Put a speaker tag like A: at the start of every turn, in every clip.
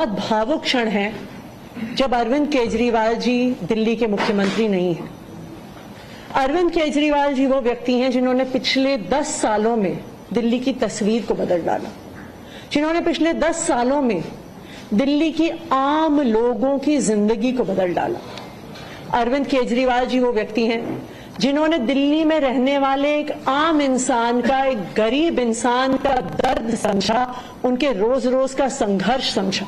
A: बहुत भावुक क्षण है जब अरविंद केजरीवाल जी दिल्ली के मुख्यमंत्री नहीं हैं। अरविंद केजरीवाल जी वो व्यक्ति हैं जिन्होंने पिछले 10 सालों में दिल्ली की तस्वीर को बदल डाला, जिन्होंने पिछले 10 सालों में दिल्ली की आम लोगों की जिंदगी को बदल डाला। अरविंद केजरीवाल जी वो व्यक्ति हैं जिन्होंने दिल्ली में रहने वाले एक आम इंसान का, एक गरीब इंसान का दर्द समझा, उनके रोज रोज का संघर्ष समझा।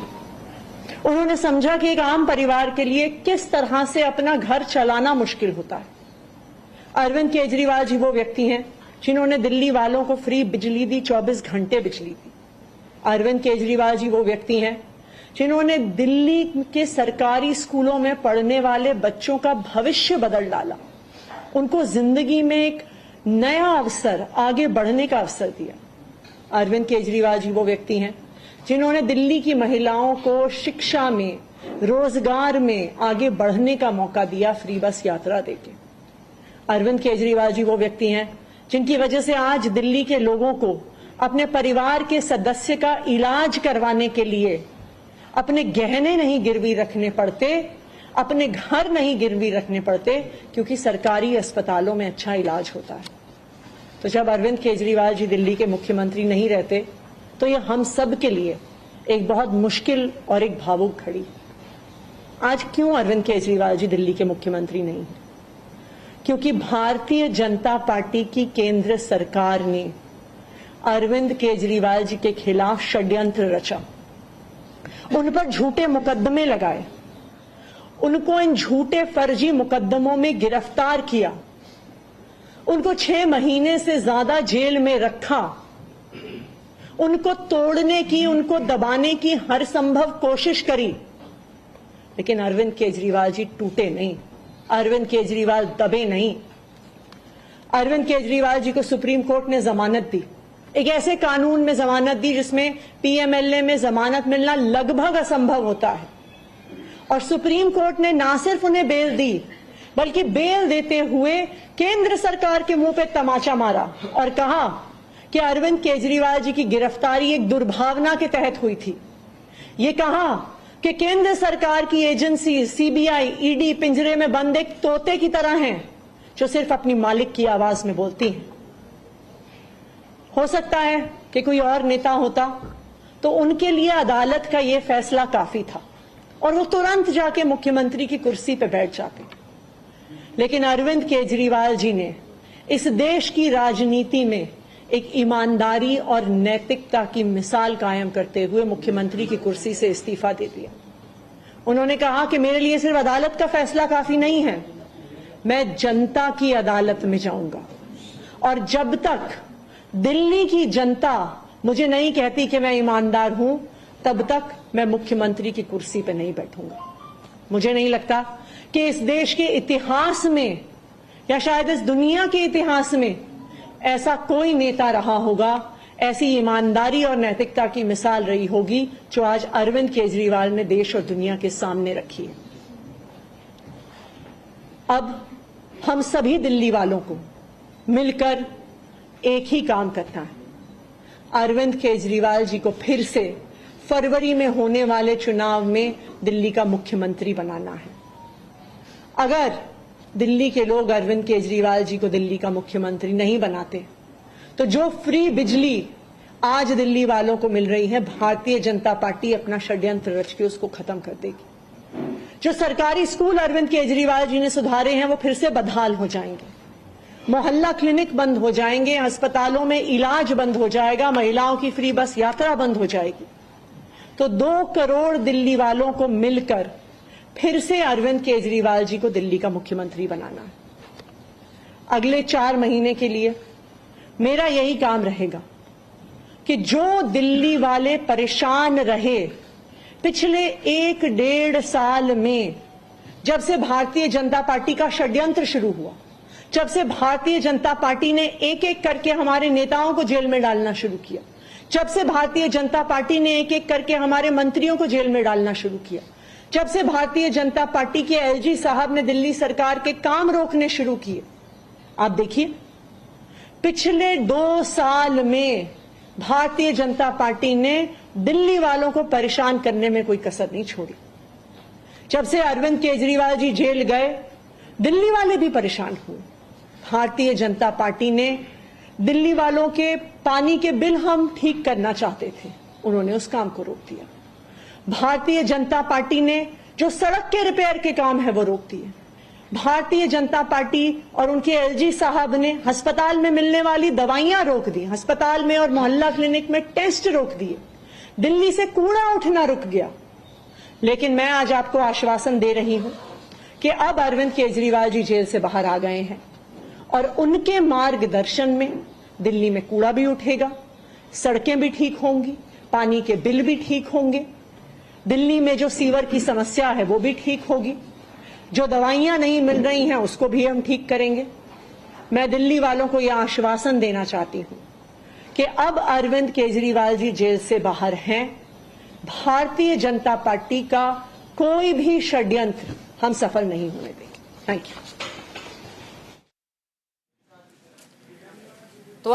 A: उन्होंने समझा कि एक आम परिवार के लिए किस तरह से अपना घर चलाना मुश्किल होता है। अरविंद केजरीवाल जी वो व्यक्ति हैं जिन्होंने दिल्ली वालों को फ्री बिजली दी, 24 घंटे बिजली दी। अरविंद केजरीवाल जी वो व्यक्ति हैं जिन्होंने दिल्ली के सरकारी स्कूलों में पढ़ने वाले बच्चों का भविष्य बदल डाला, उनको जिंदगी में एक नया अवसर, आगे बढ़ने का अवसर दिया। अरविंद केजरीवाल जी वो व्यक्ति हैं जिन्होंने दिल्ली की महिलाओं को शिक्षा में, रोजगार में आगे बढ़ने का मौका दिया, फ्री बस यात्रा देके। अरविंद केजरीवाल जी वो व्यक्ति हैं जिनकी वजह से आज दिल्ली के लोगों को अपने परिवार के सदस्य का इलाज करवाने के लिए अपने गहने नहीं गिरवी रखने पड़ते, अपने घर नहीं गिरवी रखने पड़ते, क्योंकि सरकारी अस्पतालों में अच्छा इलाज होता है। तो जब अरविंद केजरीवाल जी दिल्ली के मुख्यमंत्री नहीं रहते तो यह हम सब के लिए एक बहुत मुश्किल और एक भावुक घड़ी। आज क्यों अरविंद केजरीवाल जी दिल्ली के मुख्यमंत्री नहीं हैं? क्योंकि भारतीय जनता पार्टी की केंद्र सरकार ने अरविंद केजरीवाल जी के खिलाफ षड्यंत्र रचा, उन पर झूठे मुकदमे लगाए, उनको इन झूठे फर्जी मुकदमों में गिरफ्तार किया, उनको 6 महीने से ज्यादा जेल में रखा, उनको तोड़ने की, उनको दबाने की हर संभव कोशिश करी, लेकिन अरविंद केजरीवाल जी टूटे नहीं, अरविंद केजरीवाल दबे नहीं। अरविंद केजरीवाल जी को सुप्रीम कोर्ट ने जमानत दी, एक ऐसे कानून में जमानत दी जिसमें पीएमएलए में जमानत मिलना लगभग असंभव होता है, और सुप्रीम कोर्ट ने ना सिर्फ उन्हें बेल दी बल्कि बेल देते हुए केंद्र सरकार के मुंह पे तमाचा मारा और कहा कि अरविंद केजरीवाल जी की गिरफ्तारी एक दुर्भावना के तहत हुई थी। ये कहा कि केंद्र सरकार की एजेंसी सीबीआई, ईडी पिंजरे में बंद एक तोते की तरह हैं जो सिर्फ अपनी मालिक की आवाज में बोलती हैं। हो सकता है कि कोई और नेता होता तो उनके लिए अदालत का यह फैसला काफी था और वो तुरंत जाके मुख्यमंत्री की कुर्सी पर बैठ जाते, लेकिन अरविंद केजरीवाल जी ने इस देश की राजनीति में एक ईमानदारी और नैतिकता की मिसाल कायम करते हुए मुख्यमंत्री की कुर्सी से इस्तीफा दे दिया। उन्होंने कहा कि मेरे लिए सिर्फ अदालत का फैसला काफी नहीं है, मैं जनता की अदालत में जाऊंगा, और जब तक दिल्ली की जनता मुझे नहीं कहती कि मैं ईमानदार हूं, तब तक मैं मुख्यमंत्री की कुर्सी पर नहीं बैठूंगा। मुझे नहीं लगता कि इस देश के इतिहास में या शायद इस दुनिया के इतिहास में ऐसा कोई नेता रहा होगा, ऐसी ईमानदारी और नैतिकता की मिसाल रही होगी जो आज अरविंद केजरीवाल ने देश और दुनिया के सामने रखी है। अब हम सभी दिल्ली वालों को मिलकर एक ही काम करना है, अरविंद केजरीवाल जी को फिर से फरवरी में होने वाले चुनाव में दिल्ली का मुख्यमंत्री बनाना है। अगर दिल्ली के लोग अरविंद केजरीवाल जी को दिल्ली का मुख्यमंत्री नहीं बनाते तो जो फ्री बिजली आज दिल्ली वालों को मिल रही है, भारतीय जनता पार्टी अपना षड्यंत्र रच के उसको खत्म कर देगी। जो सरकारी स्कूल अरविंद केजरीवाल जी ने सुधारे हैं वो फिर से बदहाल हो जाएंगे, मोहल्ला क्लिनिक बंद हो जाएंगे, अस्पतालों में इलाज बंद हो जाएगा, महिलाओं की फ्री बस यात्रा बंद हो जाएगी। तो 2 करोड़ दिल्ली वालों को मिलकर फिर से अरविंद केजरीवाल जी को दिल्ली का मुख्यमंत्री बनाना है। अगले 4 महीने के लिए मेरा यही काम रहेगा कि जो दिल्ली वाले परेशान रहे पिछले 1-1.5 साल में, जब से भारतीय जनता पार्टी का षड्यंत्र शुरू हुआ, जब से भारतीय जनता पार्टी ने एक एक करके हमारे नेताओं को जेल में डालना शुरू किया, जब से भारतीय जनता पार्टी ने एक एक करके हमारे मंत्रियों को जेल में डालना शुरू किया, जब से भारतीय जनता पार्टी के एलजी साहब ने दिल्ली सरकार के काम रोकने शुरू किए, आप देखिए पिछले 2 साल में भारतीय जनता पार्टी ने दिल्ली वालों को परेशान करने में कोई कसर नहीं छोड़ी। जब से अरविंद केजरीवाल जी जेल गए, दिल्ली वाले भी परेशान हुए। भारतीय जनता पार्टी ने दिल्ली वालों के पानी के बिल हम ठीक करना चाहते थे, उन्होंने उस काम को रोक दिया। भारतीय जनता पार्टी ने जो सड़क के रिपेयर के काम है वो रोक दिए। भारतीय जनता पार्टी और उनके एलजी साहब ने अस्पताल में मिलने वाली दवाइयां रोक दी, अस्पताल में और मोहल्ला क्लिनिक में टेस्ट रोक दिए। दिल्ली से कूड़ा उठना रुक गया। लेकिन मैं आज आपको आश्वासन दे रही हूं कि अब अरविंद केजरीवाल जी जेल से बाहर आ गए हैं और उनके मार्गदर्शन में दिल्ली में कूड़ा भी उठेगा, सड़कें भी ठीक होंगी, पानी के बिल भी ठीक होंगे, दिल्ली में जो सीवर की समस्या है वो भी ठीक होगी, जो दवाइयां नहीं मिल रही हैं उसको भी हम ठीक करेंगे। मैं दिल्ली वालों को यह आश्वासन देना चाहती हूं कि अब अरविंद केजरीवाल जी जेल से बाहर हैं। भारतीय जनता पार्टी का कोई भी षड्यंत्र हम सफल नहीं होने देंगे। Thank you.
B: तो